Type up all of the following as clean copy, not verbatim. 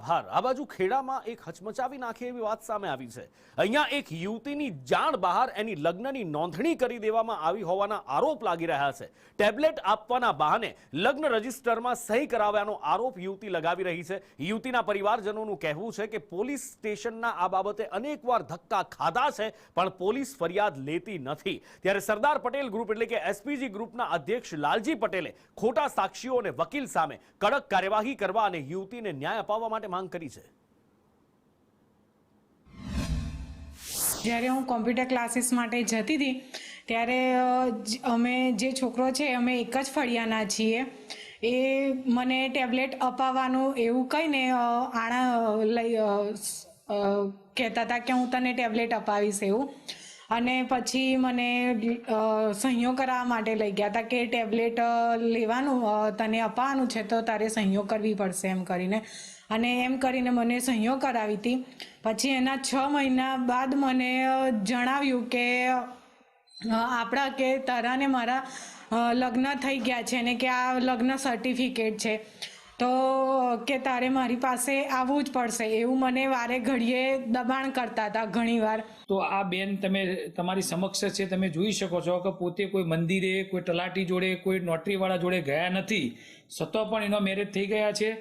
આભાર। આ બાજુ ખેડામાં એક હચમચાવી નાખે એવી વાત સામે આવી છે। અહીંયા એક યુવતીની જાણ બહાર એની લગ્નની નોંધણી કરી દેવામાં આવી હોવાના આરોપ લાગી રહ્યા છે। ટેબ્લેટ આપવાના બહાને લગ્ન રજિસ્ટરમાં સહી કરાવ્યાનો આરોપ યુવતી લગાવી રહી છે। યુવતીના પરિવારજનોનું કહેવું છે કે પોલીસ સ્ટેશનના આ બાબતે અનેકવાર ધક્કા ખાધા છે પણ પોલીસ ફરિયાદ લેતી નથી। ત્યારે સરદાર પટેલ ગ્રુપ એટલે કે એસપીજી ગ્રુપના અધ્યક્ષ લાલજી પટેલે ખોટા સાક્ષીઓ અને વકીલ સામે કડક કાર્યવાહી કરવા અને યુવતીને ન્યાય અપાવવા માટે માંગ કરી છે। જ્યારે હું કોમ્પ્યુટર ક્લાસીસ માટે જતી હતી ત્યારે અમે જે છોકરો છે અમે એક જ ફળિયાના છીએ। એ મને ટેબ્લેટ અપાવવાનું એવું કહીને કહેતા હતા કે હું તને ટેબ્લેટ અપાવીશ એવું। અને પછી મને સહીઓ કરાવવા માટે લઈ ગયા હતા કે ટેબ્લેટ લેવાનું તને અપાવવાનું છે તો તારે સહીઓ કરવી પડશે એમ કરીને। અને એમ કરીને મને સહીઓ કરાવી હતી। પછી એના 6 મહિના બાદ મને જણાવ્યું કે આપણા કે તારા ને મારા લગ્ન થઈ ગયા છે ને કે આ લગ્ન સર્ટિફિકેટ છે તો કે તારે મારી પાસે આવવું જ પડશે એવું મને વારે ઘડીએ દબાણ કરતા હતા ઘણીવાર। તો આ બેન તમે તમારી સમક્ષ છે, તમે જોઈ શકો છો કે પોતે કોઈ મંદિરે કોઈ તલાટી જોડે કોઈ નોટરીવાળા જોડે ગયા નથી, છતાં પણ એનો મેરેજ થઈ ગયા છે।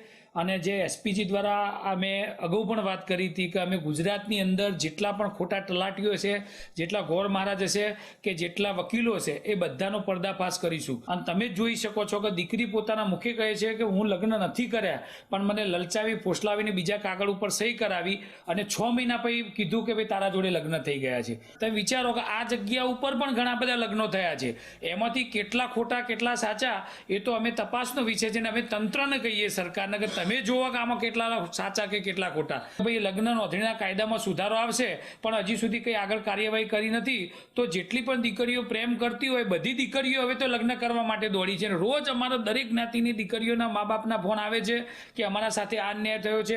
અને જે એસપીજી દ્વારા અમે અગાઉ પણ વાત કરી હતી કે અમે ગુજરાતની અંદર જેટલા પણ ખોટા તલાટીઓ છે, જેટલા ગોર મહારાજ છે કે જેટલા વકીલો છે એ બધાનો પર્દાફાશ કરીશું। અને તમે જ જોઈ શકો છો કે દીકરી પોતાના મુખે કહે છે કે હું લગ્ન નથી કર્યા પણ મને લલચાવી ફોસલાવીને બીજા કાગળ ઉપર સહી કરાવી અને 6 મહિના પછી કીધું કે ભાઈ તારા જોડે લગ્ન થઈ ગયા છે। તમે વિચારો કે આ જગ્યા ઉપર પણ ઘણા બધા લગ્નો થયા છે, એમાંથી કેટલા ખોટા કેટલા સાચા એ તો અમે તપાસનો વિષય છે ને અમે તંત્રને કહીએ સરકારને કે તમે જોવો કે આમાં કેટલા સાચા કે કેટલા ખોટા। ભાઈ લગ્ન નોંધણીના કાયદામાં સુધારો આવશે પણ હજી સુધી કંઈ આગળ કાર્યવાહી કરી નથી। તો જેટલી પણ દીકરીઓ પ્રેમ કરતી હોય બધી દીકરીઓ હવે તો લગ્ન કરવા માટે દોડી છે। રોજ અમારા દરેક જ્ઞાતિની દીકરીઓના મા બાપના ફોન આવે છે કે અમારા સાથે આ અન્યાય થયો છે,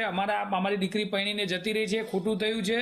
અમારી દીકરી પરણીને જતી રહી છે, ખોટું થયું છે।